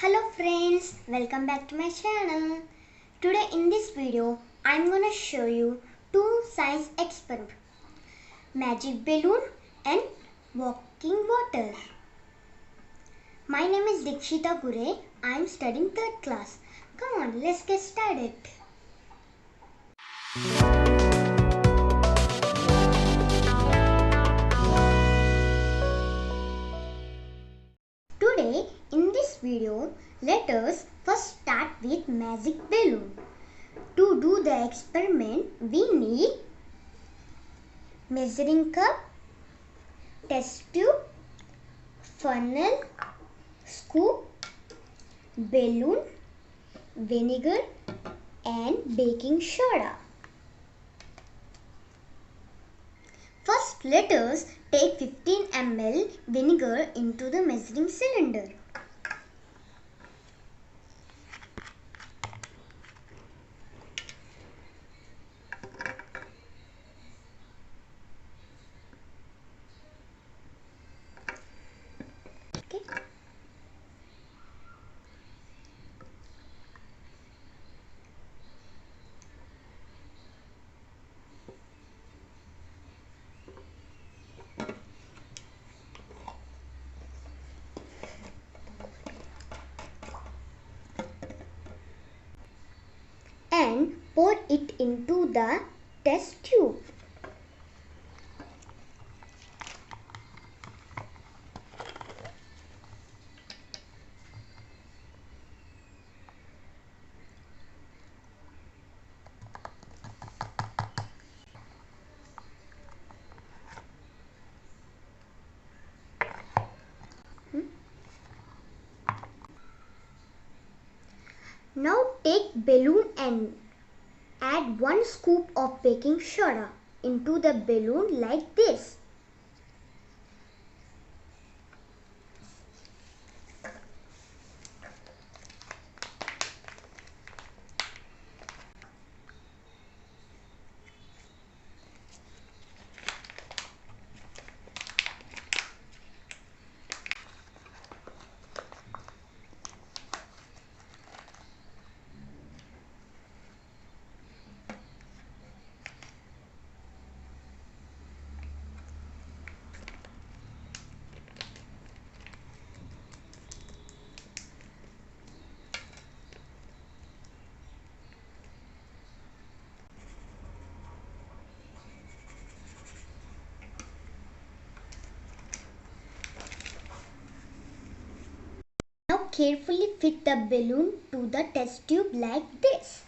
Hello friends, welcome back to my channel. Today in this video, I'm gonna show you two science experiments, magic balloon and walking water. My name is Dikshita Gure. I'm studying 3rd class. Come on, let's get started. Today in this video, let us first start with magic balloon. To do the experiment, we need measuring cup, test tube, funnel, scoop, balloon, vinegar and baking soda. First, let us take 15 ml vinegar into the measuring cylinder. Okay. And pour it into the test tube. Now take balloon and add 1 scoop of baking soda into the balloon like this. Now carefully fit the balloon to the test tube like this.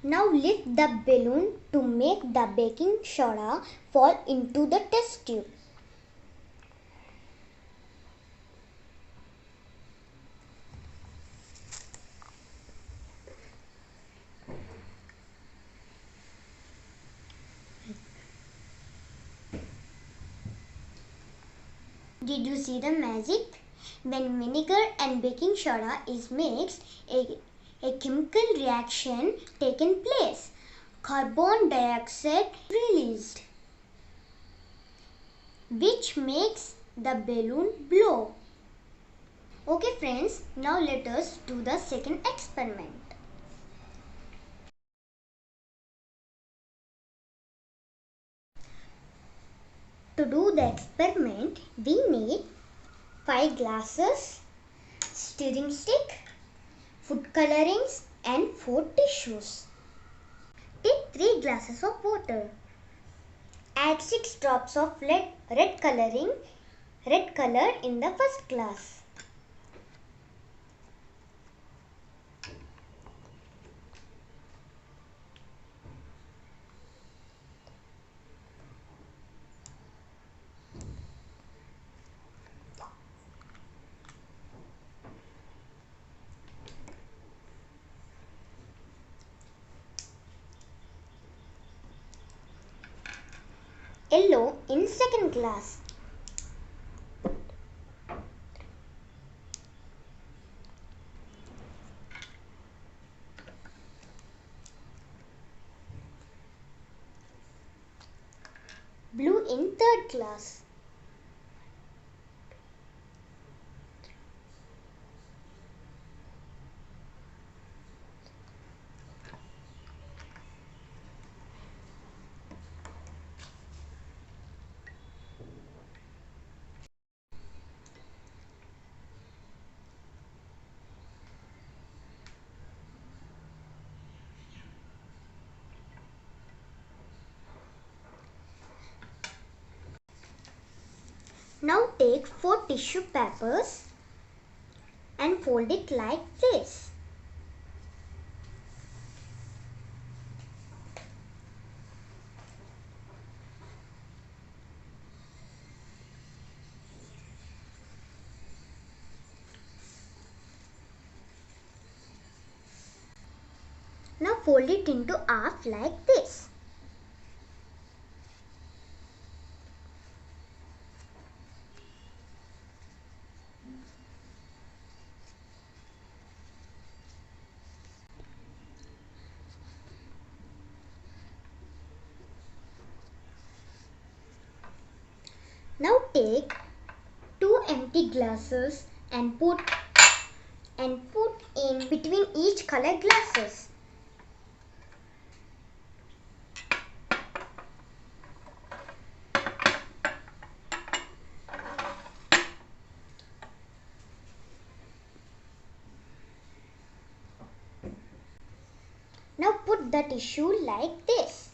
Now lift the balloon to make the baking soda fall into the test tube. Did you see the magic? When vinegar and baking soda is mixed, a chemical reaction taken place. Carbon dioxide released, which makes the balloon blow. Okay friends, now let us do the second experiment. To do the experiment, we need 5 glasses, stirring stick, food colorings and 4 tissues. Take 3 glasses of water. Add 6 drops of red color in the first glass. Yellow in second glass. Blue in third glass. Now take 4 tissue papers and fold it like this. Now fold it into half like this. Now take 2 empty glasses and put in between each color glasses. Now put the tissue like this.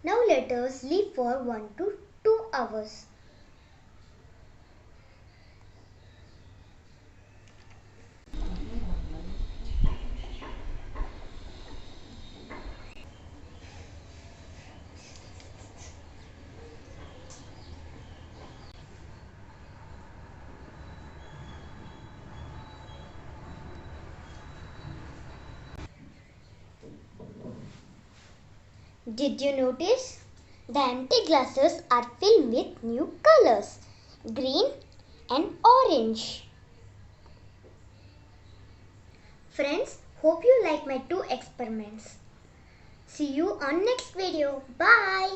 Now let us leave for 1 to 2 hours. Did you notice? The empty glasses are filled with new colors, green and orange. Friends, hope you like my 2 experiments. See you on next video. Bye.